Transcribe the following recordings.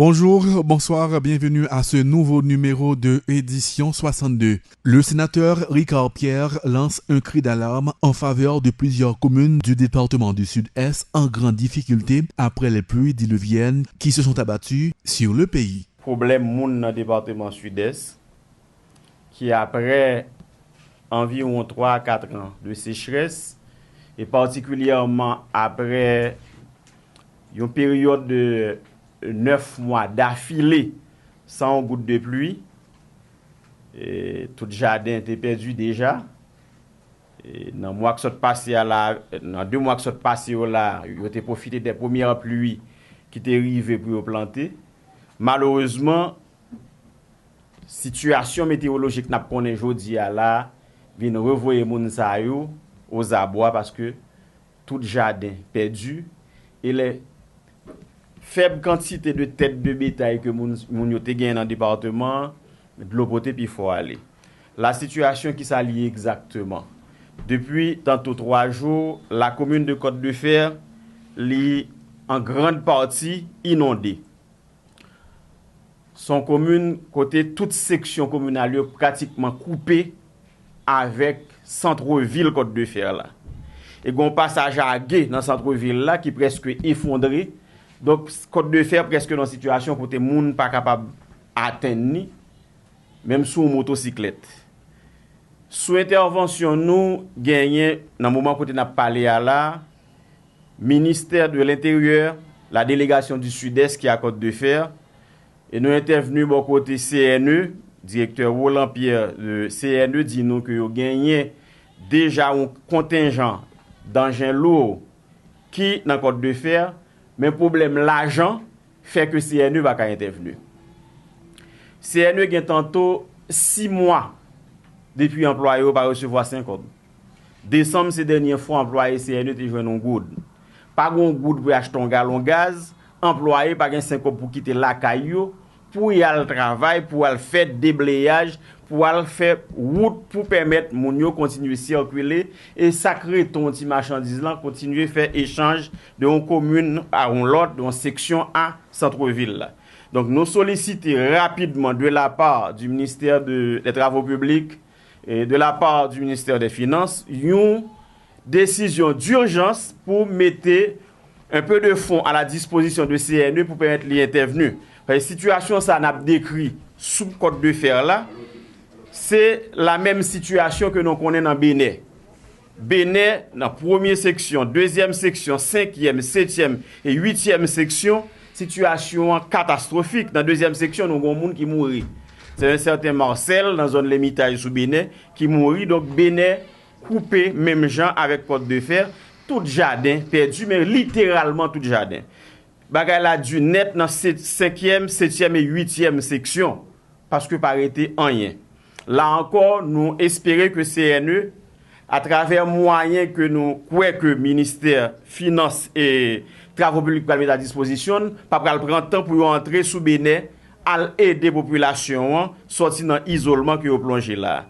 Bonjour, bonsoir, bienvenue à ce nouveau numéro de édition 62. Le sénateur Ricard Pierre lance un cri d'alarme en faveur de plusieurs communes du département du Sud-Est en grande difficulté après les pluies diluviennes qui se sont abattues sur le pays. Problème moun dans le département Sud-Est qui après environ 3 à 4 ans de sécheresse et particulièrement après une période de 9 mois d'affilée sans goutte de pluie, et tout le jardin était perdu déjà. Et dans 2 mois que sont passés là, ils ont profité des premières pluies qui étaient arrivées pour planter. Malheureusement, situation météorologique n'a pas aujourd'hui là, vient revoyer moun sa yo aux abois parce que tout le jardin perdu et les faible quantité de têtes de bétail que moun yo te gen dans le département, de l'eau potée puis faut aller. La situation qui s'allie exactement. Depuis tantôt 3 jours, la commune de Côte-de-Fer est en grande partie inondée. Son commune, côté toute section communale, pratiquement coupée avec centre-ville Côte-de-Fer là. Et gon passage à Gué dans centre-ville là qui presque effondré. Donc, Côte-de-Fer presque dans une situation où les gens ne sont pas capables d'atteindre, même sous une motocyclette. Sous intervention, nous gagnons, dans le moment où nous avons parlé à la, ministère de l'Intérieur, la délégation du Sud-Est qui est à Côte-de-Fer, et nous intervenus au côté CNE, directeur Roland Pierre de CNE, dit nous que nous gagnons déjà un contingent d'engins lourds qui dans Côte-de-Fer. Mais le problème, l'argent fait que CNE va pas intervenir. CNE a tantôt 6 mois depuis employé va recevoir 50. Décembre, ces dernières fois, employé CNE te joué un good. Pas un good pour acheter un gallon de gaz, employé pas 50 pour quitter la caillou, pour y aller travail, pour aller faire déblayage, pour aller faire route pour permettre mon yo continuer à circuler et sacrer ton petit marchandise là continuer à faire échange de une commune à une autre, d'une section à centre-ville là. Donc nous sollicitons rapidement de la part du ministère des Travaux publics et de la part du ministère des Finances une décision d'urgence pour mettre un peu de fonds à la disposition de CNE pour permettre l'y intervenir. La situation ça n'a décrit sous Côte-de-Fer là, c'est la même situation que nous connaissons dans Bénin. Bénin, dans la première section, deuxième section, 5e, 7e et 8e section, situation catastrophique. Dans la deuxième section, nous avons des gens qui mourent. C'est un certain Marcel, dans la zone Lémitage sous Bénin, qui mourut. Donc Bénin, coupé, même gens avec Côte-de-Fer, tout jardin perdu, mais littéralement tout jardin. Bagay la du net dans 5e, 7e et 8e section, parce que par été rien. Là encore, nous espérons que CNE, à travers moyens que nous croyons que le ministère Finances et Travaux publics va mettre à disposition, pas prendre temps pour entrer sous Bénin, à aider la population, sortir dans l'isolement qui est plongé là.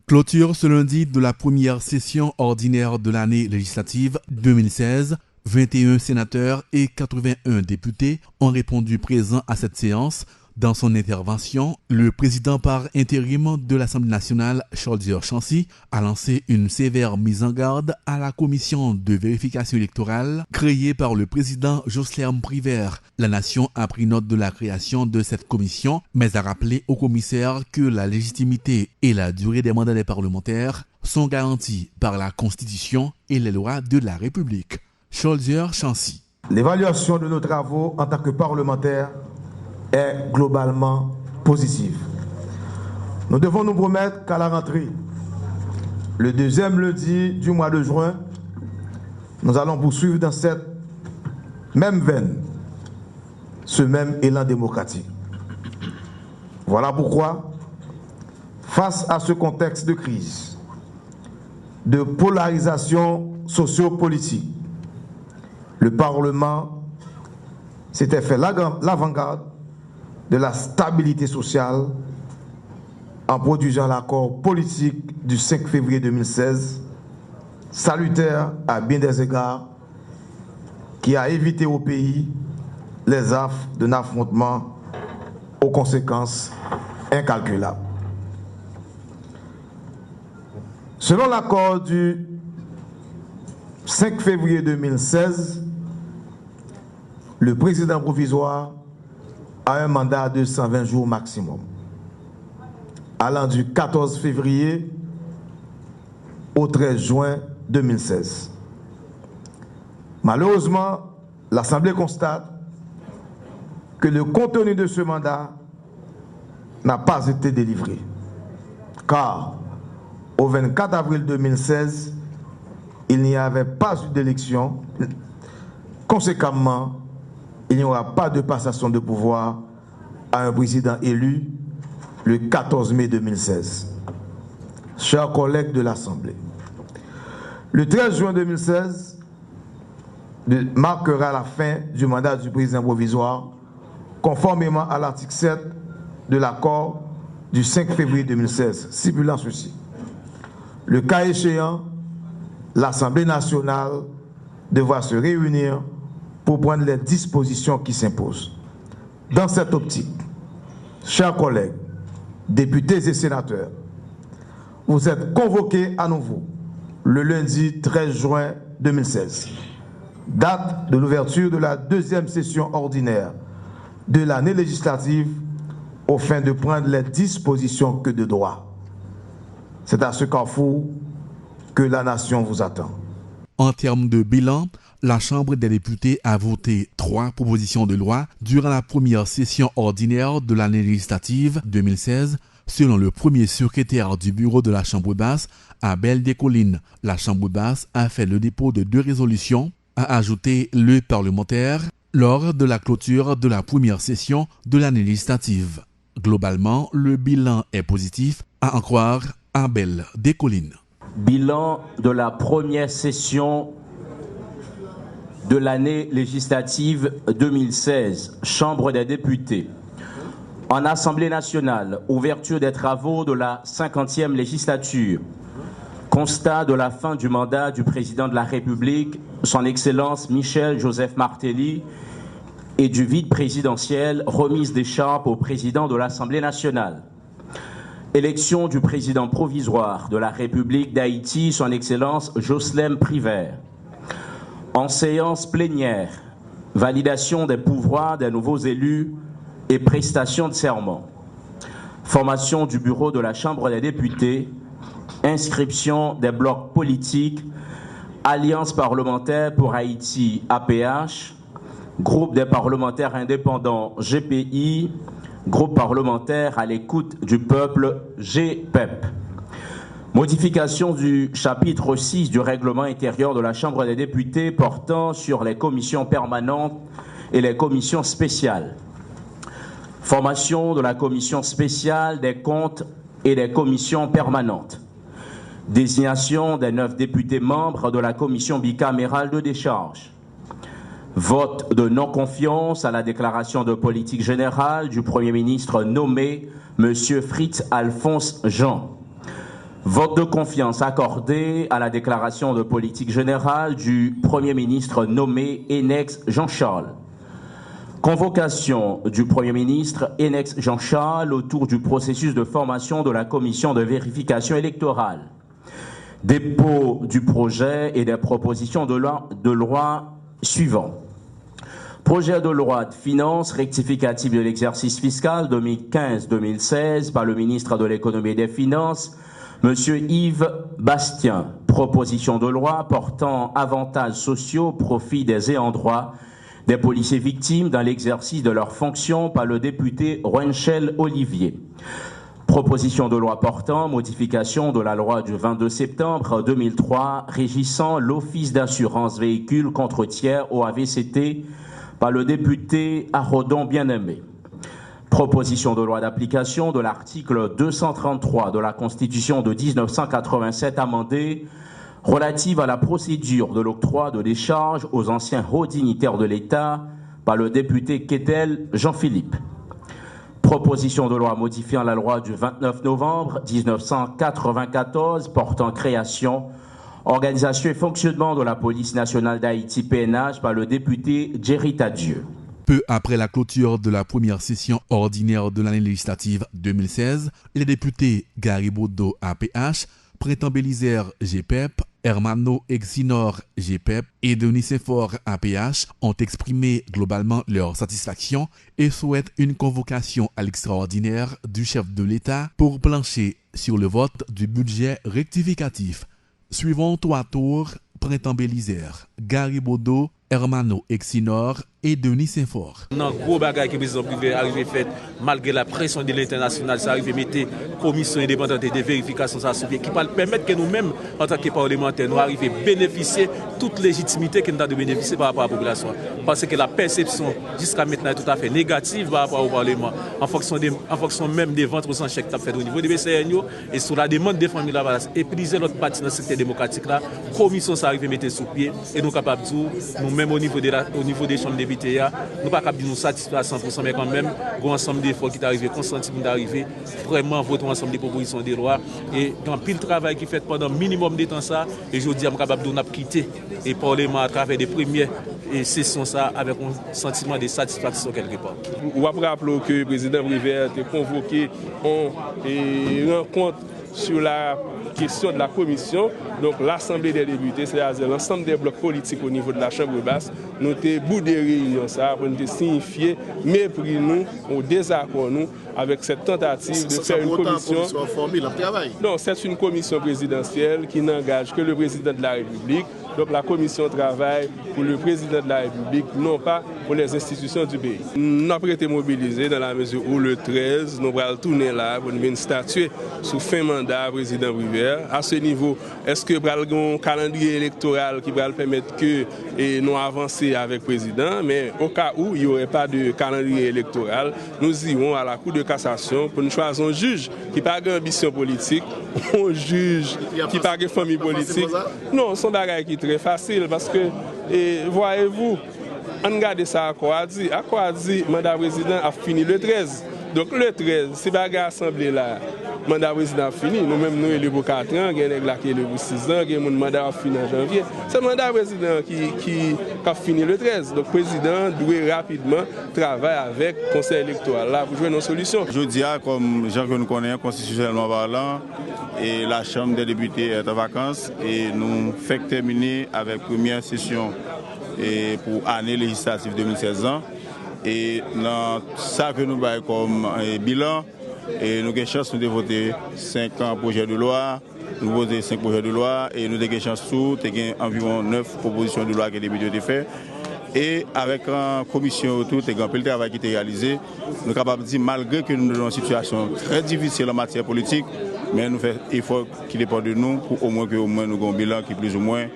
Clôture ce lundi de la première session ordinaire de l'année législative 2016. 21 sénateurs et 81 députés ont répondu présents à cette séance. Dans son intervention, le président par intérim de l'Assemblée nationale, Choldier Chancy, a lancé une sévère mise en garde à la commission de vérification électorale créée par le président Jocelyn Privert. La nation a pris note de la création de cette commission, mais a rappelé au commissaire que la légitimité et la durée des mandats des parlementaires sont garanties par la Constitution et les lois de la République. Choldier Chancy. L'évaluation de nos travaux en tant que parlementaires est globalement positive. Nous devons nous promettre qu'à la rentrée, le 2e lundi du mois de juin, nous allons poursuivre dans cette même veine, ce même élan démocratique. Voilà pourquoi, face à ce contexte de crise, de polarisation sociopolitique, le Parlement s'était fait l'avant-garde de la stabilité sociale en produisant l'accord politique du 5 février 2016, salutaire à bien des égards, qui a évité au pays les affres d'un affrontement aux conséquences incalculables. Selon l'accord du 5 février 2016, le président provisoire a un mandat de 120 jours maximum, allant du 14 février au 13 juin 2016. Malheureusement, l'Assemblée constate que le contenu de ce mandat n'a pas été délivré, car au 24 avril 2016, il n'y avait pas eu d'élection. Conséquemment, il n'y aura pas de passation de pouvoir à un président élu le 14 mai 2016. Chers collègues de l'Assemblée, le 13 juin 2016 marquera la fin du mandat du président provisoire, conformément à l'article 7 de l'accord du 5 février 2016, stipulant ceci. Le cas échéant, l'Assemblée nationale devra se réunir pour prendre les dispositions qui s'imposent. Dans cette optique, chers collègues, députés et sénateurs, vous êtes convoqués à nouveau le lundi 13 juin 2016, date de l'ouverture de la deuxième session ordinaire de l'année législative, aux fins de prendre les dispositions que de droit. C'est à ce carrefour que la nation vous attend. En termes de bilan, la Chambre des députés a voté 3 propositions de loi durant la première session ordinaire de l'année législative 2016. Selon le premier secrétaire du bureau de la Chambre basse, Abel Descollines, la Chambre basse a fait le dépôt de 2 résolutions, a ajouté le parlementaire lors de la clôture de la première session de l'année législative. Globalement, le bilan est positif, à en croire Abel Descollines. Bilan de la première session de l'année législative 2016, Chambre des députés. En Assemblée nationale, ouverture des travaux de la 50e législature. Constat de la fin du mandat du président de la République, son Excellence Michel Joseph Martelly, et du vide présidentiel, remise d'écharpe au président de l'Assemblée nationale. Élection du président provisoire de la République d'Haïti, son Excellence Jocelyn Privert. En séance plénière, validation des pouvoirs des nouveaux élus et prestation de serment. Formation du bureau de la Chambre des députés, inscription des blocs politiques, Alliance parlementaire pour Haïti APH, groupe des parlementaires indépendants GPI, groupe parlementaire à l'écoute du peuple GPEP. Modification du chapitre 6 du règlement intérieur de la Chambre des députés portant sur les commissions permanentes et les commissions spéciales. Formation de la commission spéciale des comptes et des commissions permanentes. Désignation des 9 députés membres de la commission bicamérale de décharge. Vote de non-confiance à la déclaration de politique générale du Premier ministre nommé M. Fritz Alphonse Jean. Vote de confiance accordé à la déclaration de politique générale du Premier ministre nommé Enex Jean-Charles. Convocation du Premier ministre Enex Jean-Charles autour du processus de formation de la commission de vérification électorale. Dépôt du projet et des propositions de loi suivants. Projet de loi de finances rectificative de l'exercice fiscal 2015-2016 par le ministre de l'économie et des finances, M. Yves Bastien. Proposition de loi portant avantages sociaux au profit des ayants droit des policiers victimes dans l'exercice de leurs fonctions par le député Rwenchel Olivier. Proposition de loi portant modification de la loi du 22 septembre 2003 régissant l'Office d'assurance véhicule contre tiers au AVCT par le député Arodon Bien-Aimé. Proposition de loi d'application de l'article 233 de la Constitution de 1987 amendée relative à la procédure de l'octroi de décharge aux anciens hauts dignitaires de l'État par le député Quetel Jean-Philippe. Proposition de loi modifiant la loi du 29 novembre 1994 portant création, organisation et fonctionnement de la police nationale d'Haïti PNH par le député Jerry Tadieu. Peu après la clôture de la première session ordinaire de l'année législative 2016, les députés Garibodo APH, Printemps Bélisaire GPEP, Hermano Exinor GPEP et Denis Saint-Fort APH ont exprimé globalement leur satisfaction et souhaitent une convocation à l'extraordinaire du chef de l'État pour plancher sur le vote du budget rectificatif. Suivons 3 tours: Printemps Bélisaire, Garibodo, Hermano Exinor et Denis Saint-Fort. Non, gros bagage que le président privé arrivé fait, malgré la pression de l'international, ça arrive à mettre commission indépendante de vérification ça qui va permettre que nous-mêmes, en tant que parlementaires, nous arrivions à bénéficier de toute légitimité que nous avons de bénéficier par rapport à la population. Parce que la perception jusqu'à maintenant est tout à fait négative par rapport au Parlement, en fonction même des ventes aux enchères que tu as fait au niveau des BCNO et sur la demande des familles là-bas. Et puis, l'autre partie dans le secteur démocratique là, commission ça arrive à mettre sous pied et nous sommes capables de nous-mêmes au niveau des chambres de nous ne sommes pas capables de nous satisfaire à 100%, mais quand même, il y a un ensemble d'efforts qui est arrivé, consenti d'arriver, vraiment voter ensemble des propositions de loi. Et dans pile travail qui est fait pendant minimum de temps, ça, et je dis, je suis capable de nous quitter et Parlement à travers des premières sessions ça, avec un sentiment de satisfaction quelque part. On va rappeler que le président Brivet a convoqué une rencontre sur la question de la commission. Donc l'Assemblée des députés, c'est-à-dire l'ensemble des blocs politiques au niveau de la Chambre basse, nous avons bout de réunion ça pour nous signifier mépris nous, au désaccord nous avec cette tentative de faire une commission. Non, c'est une commission présidentielle qui n'engage que le président de la République. Donc la commission travaille pour le président de la République, non pas pour les institutions du pays. Nous avons été mobilisés dans la mesure où le 13, nous allons tourner là pour nous statuer sous fin mandat président Brivet. À ce niveau, est-ce que nous avons un calendrier électoral qui va permettre que nous avancer avec le président? Mais au cas où il n'y aurait pas de calendrier électoral, nous irons à la Cour de cassation pour nous choisir un juge qui n'a pas d'ambition politique, un juge qui n'a pas de famille politique. Non, son bagage qui est très facile parce que, voyez-vous, on regarde ça à quoi a dit. À quoi a dit, le mandat président a fini le 13. Donc le 13, si bagage assemblée là, le mandat président a fini, nous-mêmes nous élevons pour 4 ans, il y a des gens qui élèvent pour 6 ans, il y a un mandat a fini en janvier. C'est le mandat président qui a fini le 13. Donc le président doit rapidement travailler avec le conseil électoral là pour jouer nos solutions. Je dis, comme gens que nous connaissons constitutionnellement parlant, et la Chambre des députés est en vacances et nous faisons terminer avec la première session pour l'année législative 2016 ans. Et dans ça que nous avons comme bilan, et nous avons chance de voter 5 projets de loi, nous voter 5 projets de loi et nous avons chance de environ 9 propositions de loi que les députés ont fait. Et avec une commission autour, et un peu de travail qui a été réalisé, nous sommes capables de dire, malgré que nous sommes dans une situation très difficile en matière politique, mais nous faisons effort qui dépend de nous pour au moins que nous ayons un bilan qui est plus ou moins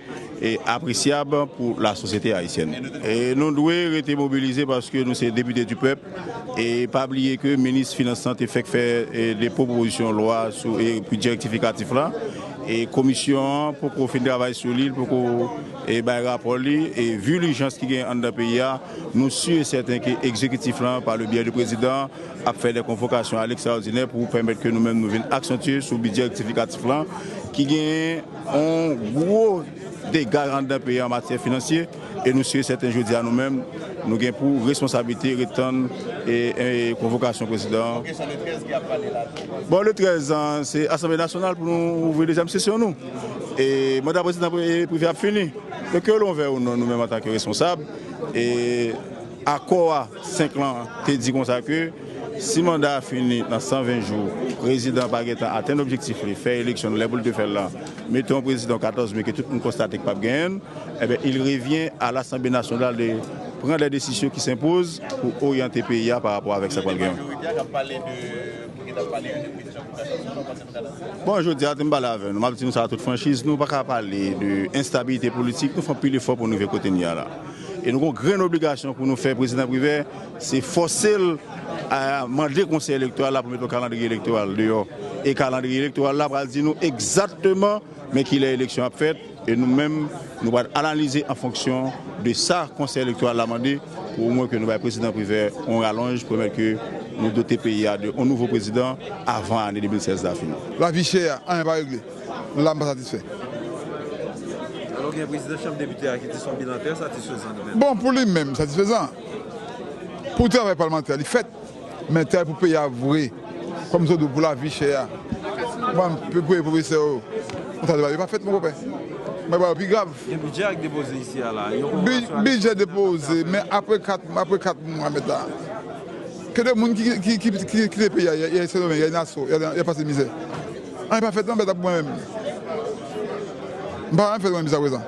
appréciable pour la société haïtienne. Et nous devons être mobilisés parce que nous sommes députés du peuple et pas oublier que le ministre des Finances a fait des propositions de loi sur le budget rectificatif là. Et commission pour qu'on fasse travail sur l'île, pour qu'on ait un rapport. Et vu l'urgence qui est dans le pays, nous sommes certains que l'exécutif, par le biais du président, a fait des convocations à l'extraordinaire pour permettre que nous-mêmes nous venions accentuer sur le budget rectificatif là, qui a un gros dégât dans le pays en matière financière. Et nous sommes certains jeudi à nous-mêmes, nous avons pour responsabilité retenir et convocation président. Bon, le 13, c'est l'Assemblée nationale pour nous ouvrir les deuxième session. Nous. Et le mandat président privé a fini. Donc, que l'on veut ou non, nous-mêmes en tant que responsables. Et à quoi 5 ans, tu dis comme ça que si le mandat a fini dans 120 jours, le président Baguetta atteint l'objectif, faire l'élection, les boules de faire là, mettons un président 14 mai que tout le monde constate qu'il n'a pas gagné, eh bien, il revient à l'Assemblée nationale de prendre les décisions qui s'imposent pour orienter le pays par rapport avec ça. Bon, je dis à Timbala, nous avons ça toute franchise, nous ne pouvons pas parler d'instabilité politique, nous faisons plus d'efforts pour nous faire côté là. Et nous avons une grande obligation pour nous faire, président privé, c'est forcer à demander le conseil électoral pour mettre le calendrier électoral dehors. Et le calendrier électoral là va dire nous exactement mais qu'il est élection à faire. Et nous-mêmes, nous allons analyser en fonction de ça, le conseil électoral a demandé, pour au moins que nous, le président privé, on rallonge pour que nous doter le pays d'un nouveau président avant l'année 2016 d'affine. La vie chère, on n'est pas réglé. Nous ne sommes pas satisfaits. Alors, il y a un président de la Chambre des députés qui dit son bilan satisfaisant. Bon, pour lui-même, satisfaisant. Pour le travail parlementaire, il fait, mais pour payer à vrai, comme ça pour la vie chère. Moi, je peux payer les professeurs, on ne pas fait mon copain. Mais c'est plus grave. Le budget est déposé ici là. Budget déposé, mais après 4 mois maintenant. Que des gens qui les payent, il y a une asso, il y a pas de misère. On n'a pas fait non, mais pour moi-même. Je ne vais pas faire de misère à présent.